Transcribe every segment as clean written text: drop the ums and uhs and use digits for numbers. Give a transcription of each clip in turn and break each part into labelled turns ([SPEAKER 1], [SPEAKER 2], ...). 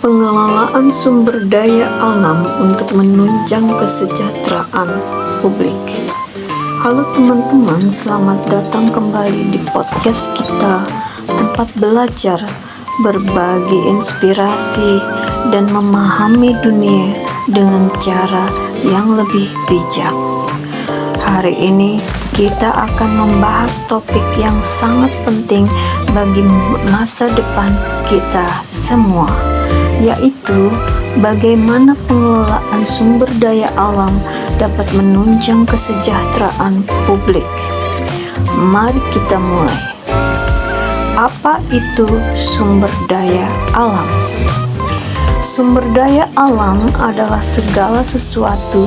[SPEAKER 1] Pengelolaan sumber daya alam untuk menunjang kesejahteraan publik. Halo teman-teman, selamat datang kembali di podcast kita, tempat belajar, berbagi inspirasi, dan memahami dunia dengan cara yang lebih bijak. Hari ini kita akan membahas topik yang sangat penting bagi masa depan kita semua, yaitu bagaimana pengelolaan sumber daya alam dapat menunjang kesejahteraan publik. Mari kita mulai. Apa itu sumber daya alam? Sumber daya alam adalah segala sesuatu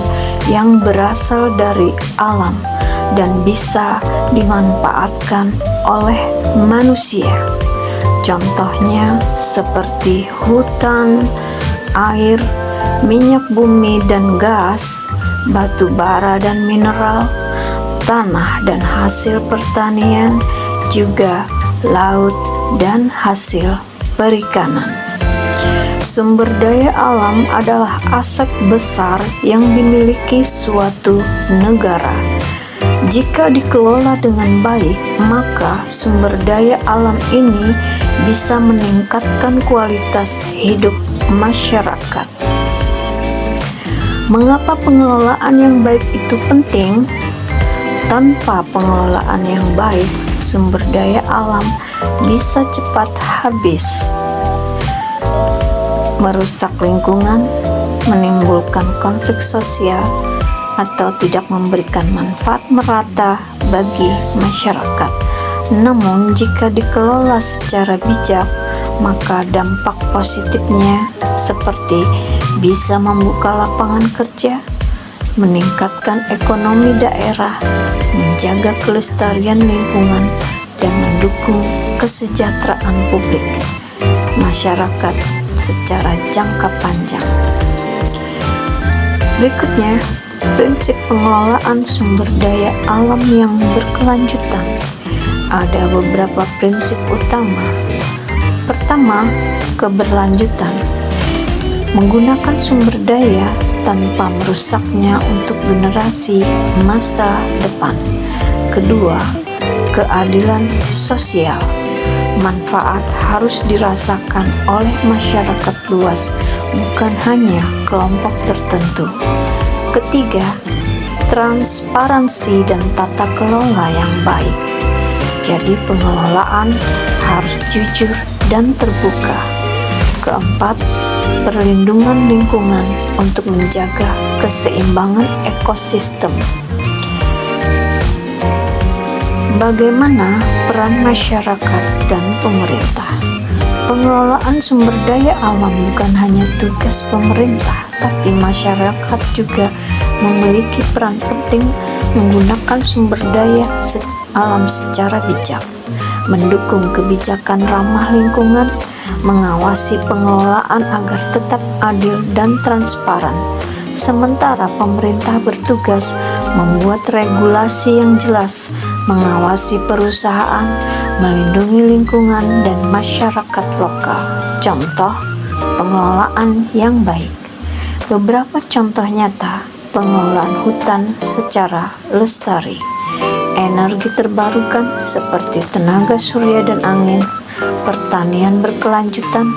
[SPEAKER 1] yang berasal dari alam dan bisa dimanfaatkan oleh manusia. Contohnya seperti hutan, air, minyak bumi dan gas, batu bara dan mineral, tanah dan hasil pertanian, juga laut dan hasil perikanan. Sumber daya alam adalah aset besar yang dimiliki suatu negara. Jika dikelola dengan baik, maka sumber daya alam ini bisa meningkatkan kualitas hidup masyarakat. Mengapa pengelolaan yang baik itu penting? Tanpa pengelolaan yang baik, sumber daya alam bisa cepat habis, merusak lingkungan, menimbulkan konflik sosial, atau tidak memberikan manfaat merata bagi masyarakat. Namun, jika dikelola secara bijak, maka dampak positifnya seperti bisa membuka lapangan kerja, meningkatkan ekonomi daerah, menjaga kelestarian lingkungan, dan mendukung kesejahteraan publik masyarakat secara jangka panjang. Berikutnya, prinsip pengelolaan sumber daya alam yang berkelanjutan. Ada beberapa prinsip utama. Pertama, keberlanjutan. Menggunakan sumber daya tanpa merusaknya untuk generasi masa depan. Kedua, keadilan sosial. Manfaat harus dirasakan oleh masyarakat luas, bukan hanya kelompok tertentu. Ketiga, transparansi dan tata kelola yang baik. Jadi pengelolaan harus jujur dan terbuka. Keempat, perlindungan lingkungan untuk menjaga keseimbangan ekosistem. Bagaimana peran masyarakat dan pemerintah? Pengelolaan sumber daya alam bukan hanya tugas pemerintah, tapi masyarakat juga memiliki peran penting menggunakan sumber daya alam secara bijak, mendukung kebijakan ramah lingkungan, mengawasi pengelolaan agar tetap adil dan transparan. Sementara pemerintah bertugas membuat regulasi yang jelas, mengawasi perusahaan, melindungi lingkungan dan masyarakat lokal. Contoh, pengelolaan yang baik. Beberapa contoh nyata pengelolaan hutan secara lestari. Energi terbarukan seperti tenaga surya dan angin, pertanian berkelanjutan,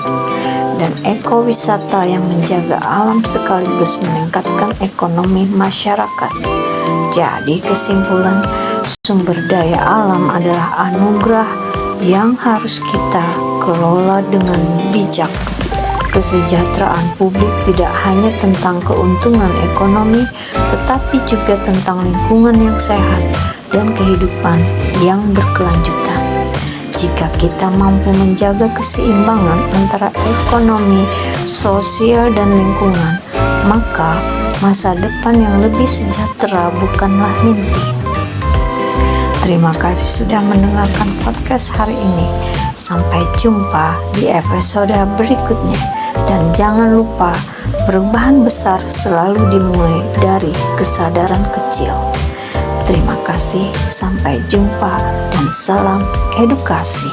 [SPEAKER 1] dan ekowisata yang menjaga alam sekaligus meningkatkan ekonomi masyarakat. Jadi kesimpulan, sumber daya alam adalah anugerah yang harus kita kelola dengan bijak. Kesejahteraan publik tidak hanya tentang keuntungan ekonomi, tetapi juga tentang lingkungan yang sehat dan kehidupan yang berkelanjutan. Jika kita mampu menjaga keseimbangan antara ekonomi, sosial, dan lingkungan, maka masa depan yang lebih sejahtera bukanlah mimpi. Terima kasih sudah mendengarkan podcast hari ini. Sampai jumpa di episode berikutnya. Dan jangan lupa, perubahan besar selalu dimulai dari kesadaran kecil. Terima kasih, sampai jumpa, dan salam edukasi.